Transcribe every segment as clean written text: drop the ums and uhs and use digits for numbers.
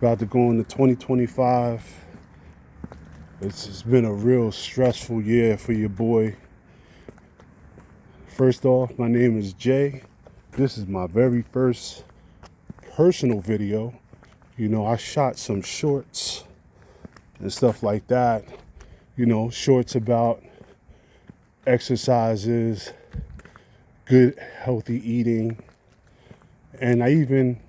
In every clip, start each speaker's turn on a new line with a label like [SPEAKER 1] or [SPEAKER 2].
[SPEAKER 1] About to go into 2025. It's been a real stressful year for your boy. First off, my name is Jay. This is my very first personal video. I shot some shorts and stuff like that. Shorts about exercises, good, healthy eating. And I even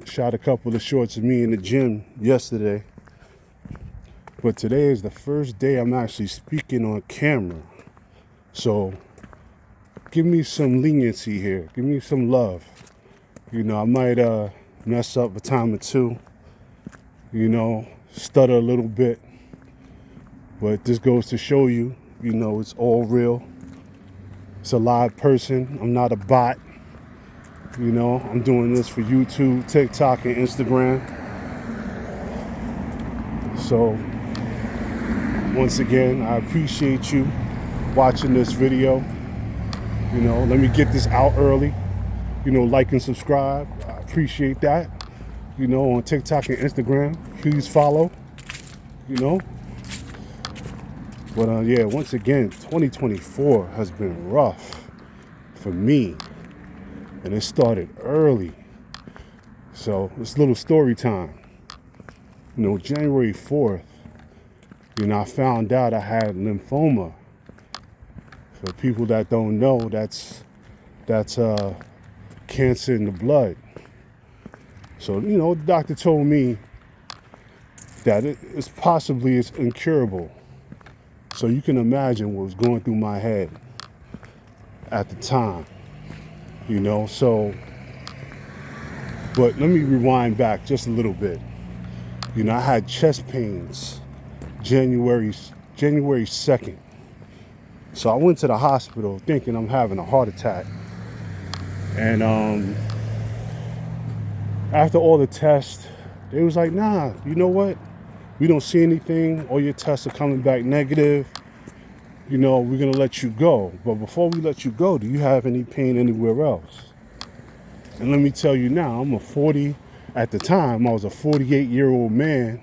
[SPEAKER 1] shot a couple of shorts of me in the gym yesterday. But today is the first day I'm actually speaking on camera. So give me some leniency here. Give me some love. I might mess up a time or two. Stutter a little bit. But this goes to show you, it's all real. It's a live person. I'm not a bot. I'm doing this for YouTube, TikTok, and Instagram. So, once again, I appreciate you watching this video. Let me get this out early. Like and subscribe. I appreciate that. On TikTok and Instagram, please follow. But yeah, once again, 2024 has been rough for me. And it started early. So it's a little story time. January 4th, I found out I had lymphoma. For people that don't know, that's cancer in the blood. So, the doctor told me that it's incurable. So you can imagine what was going through my head at the time. But let me rewind back just a little bit. I had chest pains January 2nd. So I went to the hospital thinking I'm having a heart attack. And after all the tests, they was like, nah, you know what? We don't see anything. All your tests are coming back negative. We're going to let you go. But before we let you go, do you have any pain anywhere else? And let me tell you now, at the time, I was a 48-year-old man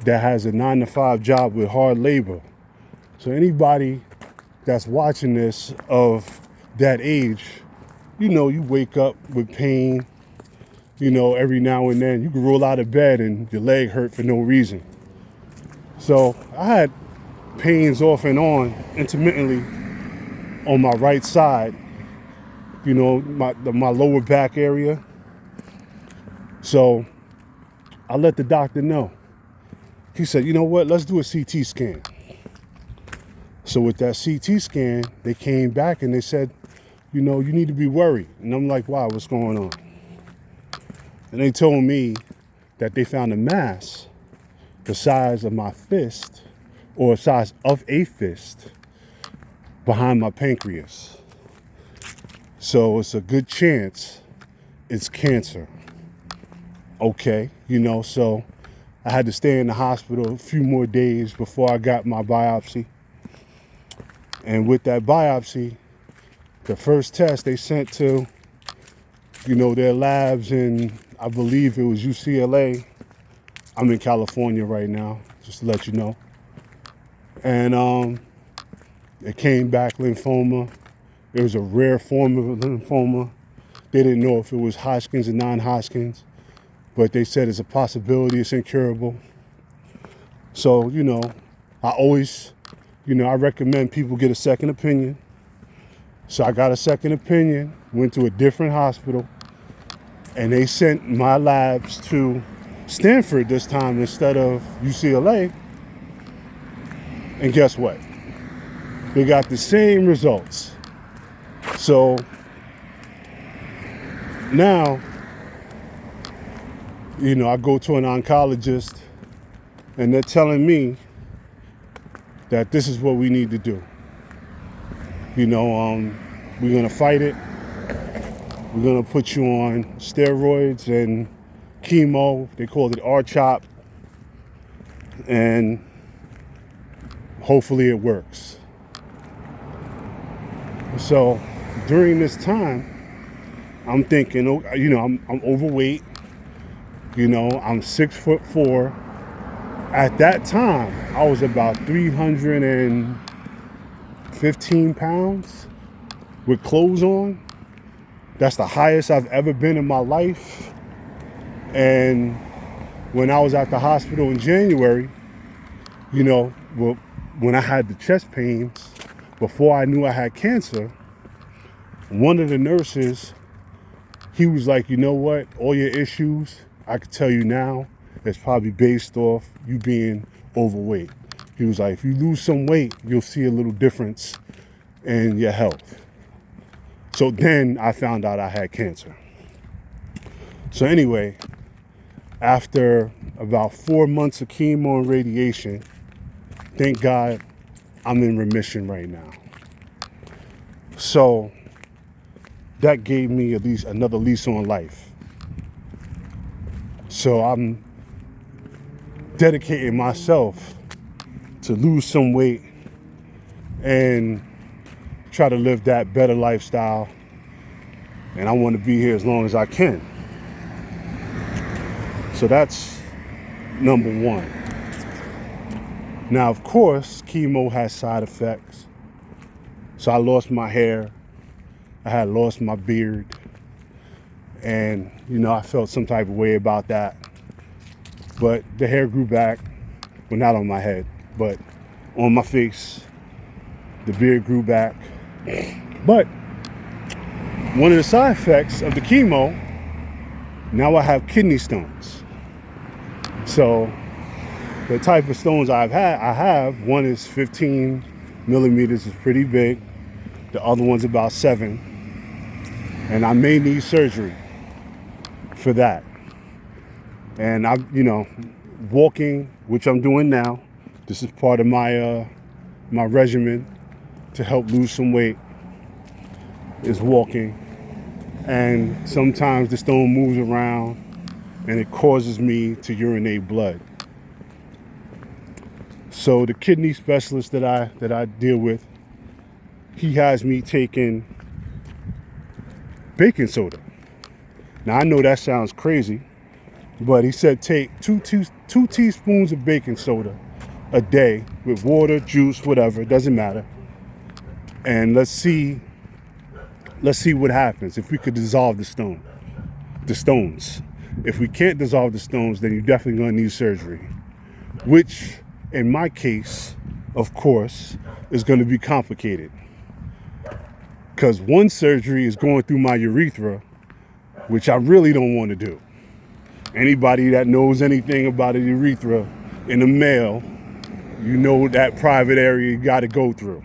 [SPEAKER 1] that has a 9-to-5 job with hard labor. So anybody that's watching this of that age, you wake up with pain, every now and then. You can roll out of bed and your leg hurt for no reason. So I had pains off and on intermittently on my right side, my lower back area. So I let the doctor know. He said, you know what, let's do a CT scan. So with that CT scan, they came back and they said, you need to be worried. And I'm like, wow, what's going on? And they told me that they found a mass the size of my fist, or the size of a fist, behind my pancreas. So it's a good chance it's cancer. Okay, so I had to stay in the hospital a few more days before I got my biopsy. And with that biopsy, the first test they sent to, their labs in, I believe it was UCLA. I'm in California right now, just to let you know. And it came back lymphoma. It was a rare form of lymphoma. They didn't know if it was Hodgkin's or non-Hodgkin's, but they said it's a possibility, it's incurable. So, I always, I recommend people get a second opinion. So I got a second opinion, went to a different hospital, and they sent my labs to Stanford this time instead of UCLA. And guess what? They got the same results. So now, I go to an oncologist and they're telling me that this is what we need to do. We're going to fight it. We're going to put you on steroids and chemo. They call it R-CHOP. And hopefully it works. So during this time, I'm thinking, I'm overweight. You know, I'm 6'4". At that time, I was about 315 pounds with clothes on. That's the highest I've ever been in my life. And when I was at the hospital in January, you know, well, when I had the chest pains, before I knew I had cancer, one of the nurses, he was like, you know what, all your issues, I could tell you now, it's probably based off you being overweight. He was like, if you lose some weight, you'll see a little difference in your health. So then I found out I had cancer. So anyway, after about 4 months of chemo and radiation, thank God I'm in remission right now. So that gave me at least another lease on life. So I'm dedicating myself to lose some weight and try to live that better lifestyle. And I want to be here as long as I can. So that's number one. Now, of course, chemo has side effects. So I lost my hair. I had lost my beard. And, you know, I felt some type of way about that. But the hair grew back. Well, not on my head, but on my face. The beard grew back. But one of the side effects of the chemo, now I have kidney stones. So the type of stones I have, one is 15 millimeters, is pretty big. The other one's about 7. And I may need surgery for that. And I'm, you know, walking, which I'm doing now. This is part of my my regimen to help lose some weight, is walking. And sometimes the stone moves around and it causes me to urinate blood. So the kidney specialist that I deal with, he has me taking baking soda. Now I know that sounds crazy, but he said take two teaspoons of baking soda a day with water, juice, whatever, it doesn't matter. And let's see what happens if we could dissolve the stones. If we can't dissolve the stones, then you're definitely going to need surgery, which in my case, of course, is going to be complicated. Because one surgery is going through my urethra, which I really don't want to do. Anybody that knows anything about a urethra in a male, you know that private area you got to go through.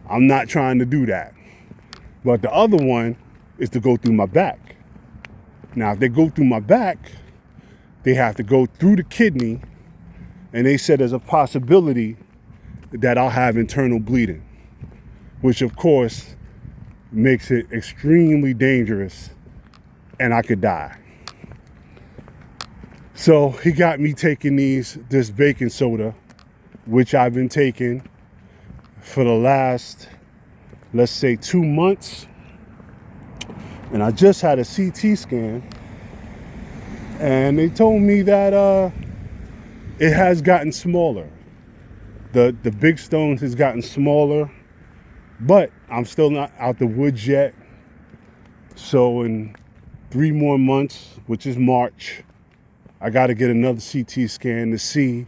[SPEAKER 1] I'm not trying to do that. But the other one is to go through my back. Now, if they go through my back, they have to go through the kidney, and they said there's a possibility that I'll have internal bleeding, which of course makes it extremely dangerous and I could die. So he got me taking this baking soda, which I've been taking for the last, let's say, 2 months. And I just had a CT scan, and they told me that it has gotten smaller. The big stones has gotten smaller, but I'm still not out the woods yet. So in 3 more months, which is March, I got to get another CT scan to see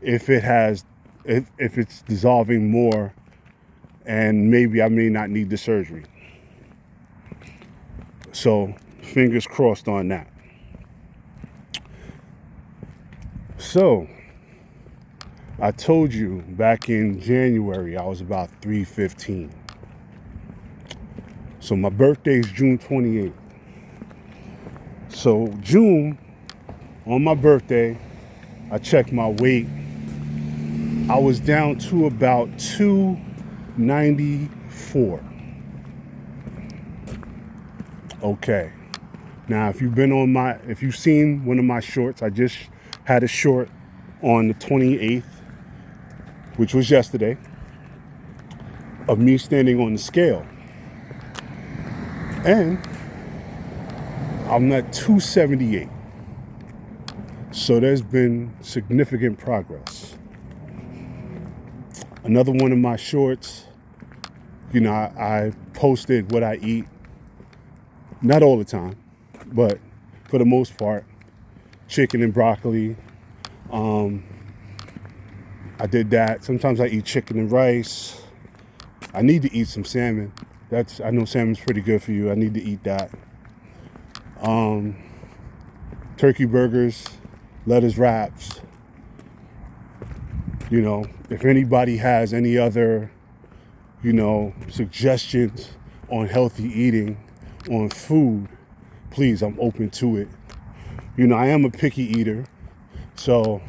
[SPEAKER 1] if it's dissolving more, and maybe I may not need the surgery. So fingers crossed on that. So I told you back in January I was about 315. So my birthday is June 28th. So June, on my birthday, I checked my weight. I was down to about 294. Okay. Now, if you've seen one of my shorts, I just had a short on the 28th, which was yesterday, of me standing on the scale. And I'm at 278. So there's been significant progress. Another one of my shorts, I posted what I eat. Not all the time, but for the most part, chicken and broccoli. I did that. Sometimes I eat chicken and rice. I need to eat some salmon. I know salmon's pretty good for you. I need to eat that. Turkey burgers, lettuce wraps. If anybody has any other, suggestions on healthy eating, on food, please, I'm open to it. I am a picky eater, so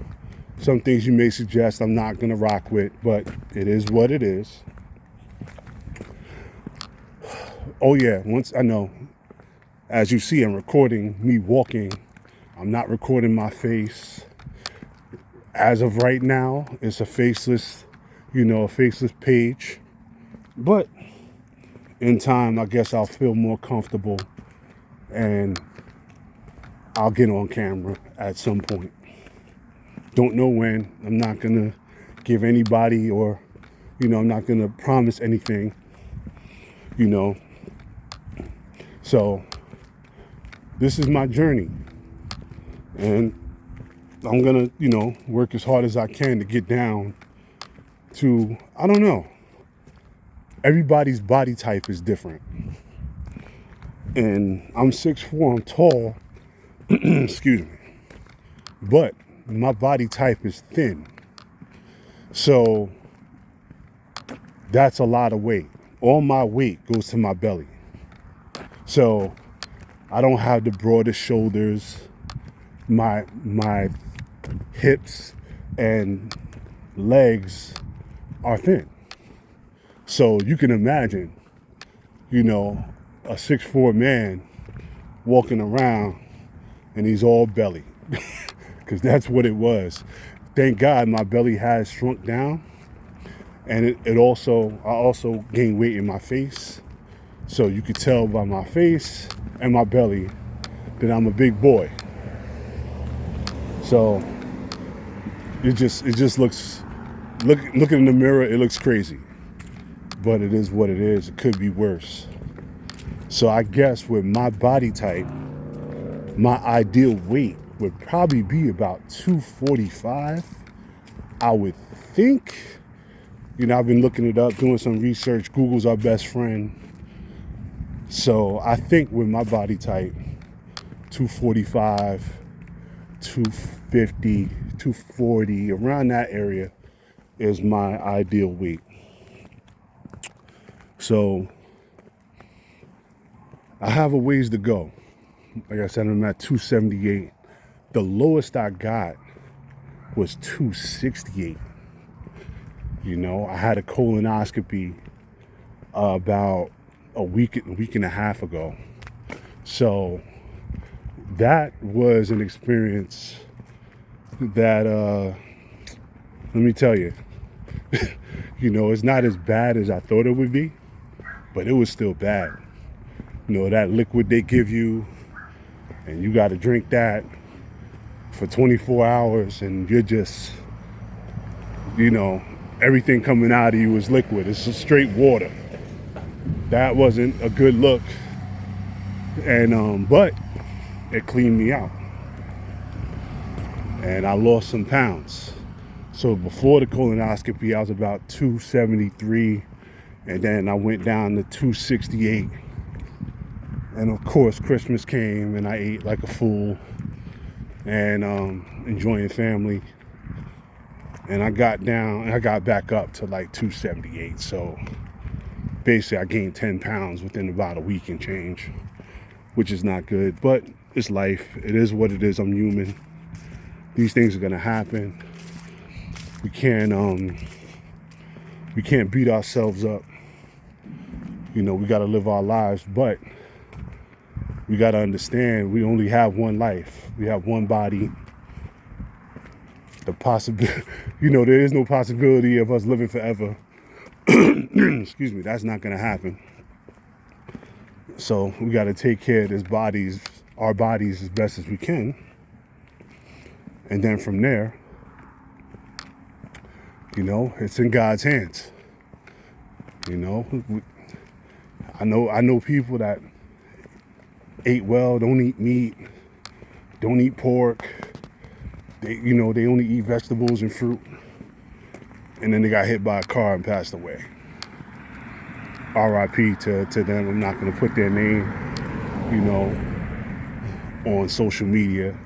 [SPEAKER 1] some things you may suggest I'm not gonna rock with, but it is what it is. Oh yeah, once I know, as you see, I'm recording me walking. I'm not recording my face. As of right now, it's a faceless page. But in time, I guess I'll feel more comfortable and I'll get on camera at some point. Don't know when. I'm not going to give anybody or, I'm not going to promise anything, So this is my journey. And I'm going to, work as hard as I can to get down to, I don't know. Everybody's body type is different. And I'm 6'4", I'm tall, excuse me. But my body type is thin. So that's a lot of weight. All my weight goes to my belly. So I don't have the broadest shoulders. My hips and legs are thin. So you can imagine, a 6'4" man walking around and he's all belly. Because that's what it was. Thank God my belly has shrunk down. And I also gained weight in my face. So you could tell by my face and my belly that I'm a big boy. So it just looks, looking in the mirror, it looks crazy. But it is what it is. It could be worse. So I guess with my body type, my ideal weight would probably be about 245. I would think. I've been looking it up, doing some research. Google's our best friend. So I think with my body type, 245, 250, 240, around that area is my ideal weight. So I have a ways to go. Like I said, I'm at 278. The lowest I got was 268. I had a colonoscopy about a week and a half ago. So that was an experience that, let me tell you, it's not as bad as I thought it would be, but it was still bad. That liquid they give you, and you got to drink that for 24 hours, and you're just, everything coming out of you is liquid. It's just straight water. That wasn't a good look. And, but it cleaned me out. And I lost some pounds. So before the colonoscopy, I was about 273. And then I went down to 268. And of course, Christmas came and I ate like a fool and enjoying family. And I got back up to like 278. So basically I gained 10 pounds within about a week and change, which is not good, but it's life. It is what it is. I'm human. These things are gonna happen. We can't beat ourselves up. We gotta live our lives, but we gotta understand we only have one life. We have one body. The possibility, there is no possibility of us living forever. Excuse me, that's not gonna happen. So we gotta take care of our bodies as best as we can. And then from there, it's in God's hands. I know people that ate well, don't eat meat, don't eat pork. They only eat vegetables and fruit. And then they got hit by a car and passed away. RIP to them. I'm not going to put their name, on social media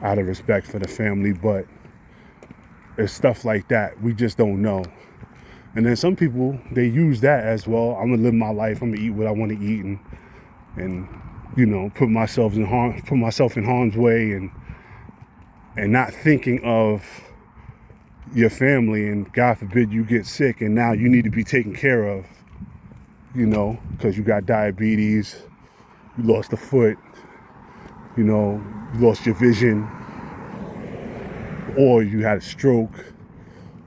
[SPEAKER 1] out of respect for the family, but it's stuff like that. We just don't know. And then some people, they use that as, well, I'm going to live my life. I'm going to eat what I want to eat and put myself in harm's way and not thinking of your family, and God forbid you get sick and now you need to be taken care of, because you got diabetes, you lost a foot, you lost your vision, or you had a stroke,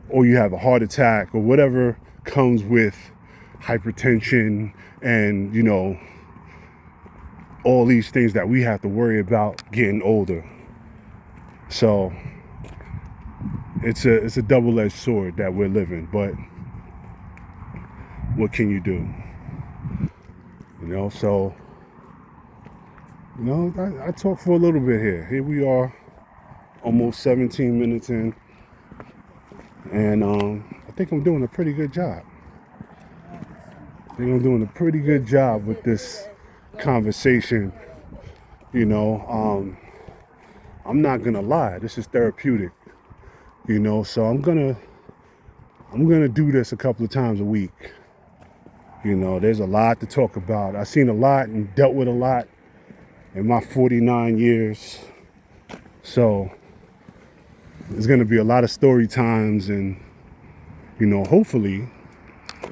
[SPEAKER 1] or you have a heart attack, or whatever comes with hypertension and, all these things that we have to worry about getting older. So it's a double-edged sword that we're living, but what can you do? So, I talk for a little bit here. Here we are, almost 17 minutes in, and I think I'm doing a pretty good job. With this conversation. I'm not gonna lie, this is therapeutic. So I'm gonna do this a couple of times a week. There's a lot to talk about. I've seen a lot and dealt with a lot in my 49 years. So there's gonna be a lot of story times, and hopefully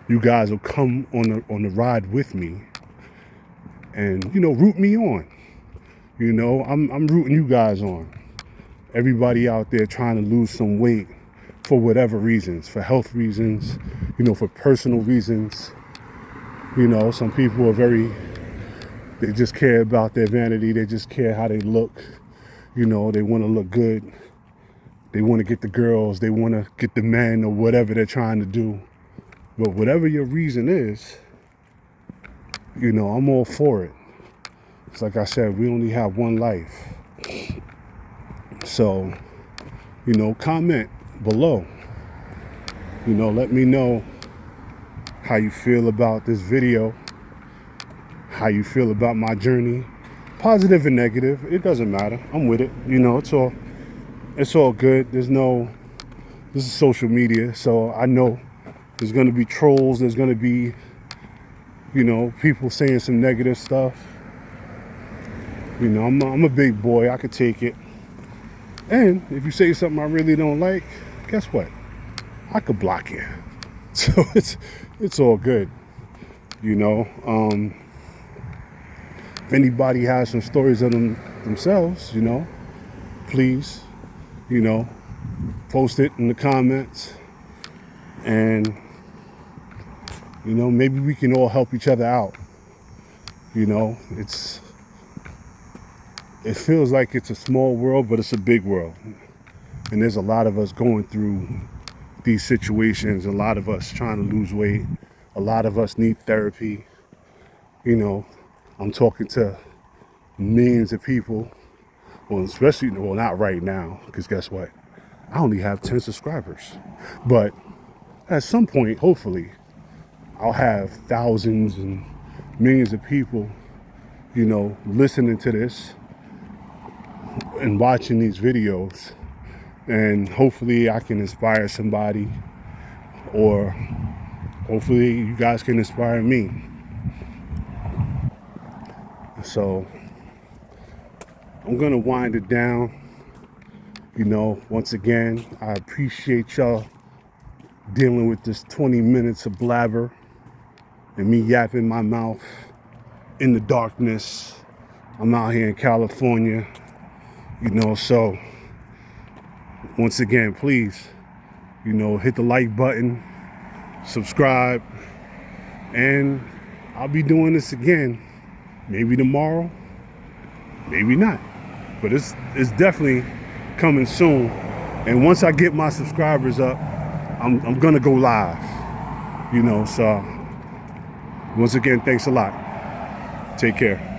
[SPEAKER 1] you guys will come on the ride with me and root me on. I'm rooting you guys on. Everybody out there trying to lose some weight for whatever reasons, for health reasons, for personal reasons. Some people are they just care about their vanity. They just care how they look. They want to look good. They want to get the girls. They want to get the men, or whatever they're trying to do. But whatever your reason is, I'm all for it. It's like I said, we only have one life. So, comment below. Let me know how you feel about this video, how you feel about my journey, positive and negative. It doesn't matter. I'm with it. It's all good. This is social media, so I know there's going to be trolls. There's going to be, people saying some negative stuff. I'm a big boy. I could take it. And if you say something I really don't like, guess what? I could block you. So it's all good. If anybody has some stories of themselves, please, post it in the comments. And, maybe we can all help each other out. It feels like it's a small world, but it's a big world. And there's a lot of us going through these situations. A lot of us trying to lose weight. A lot of us need therapy. I'm talking to millions of people. Well, not right now, because guess what? I only have 10 subscribers. But at some point, hopefully, I'll have thousands and millions of people, listening to this and watching these videos, and hopefully I can inspire somebody, or hopefully you guys can inspire me. So I'm gonna wind it down. Once again, I appreciate y'all dealing with this 20 minutes of blabber and me yapping my mouth in the darkness. I'm out here in California. So once again, please, hit the like button, subscribe, and I'll be doing this again. Maybe tomorrow, maybe not. But it's definitely coming soon. And once I get my subscribers up, I'm gonna go live. You know, so once again, thanks a lot. Take care.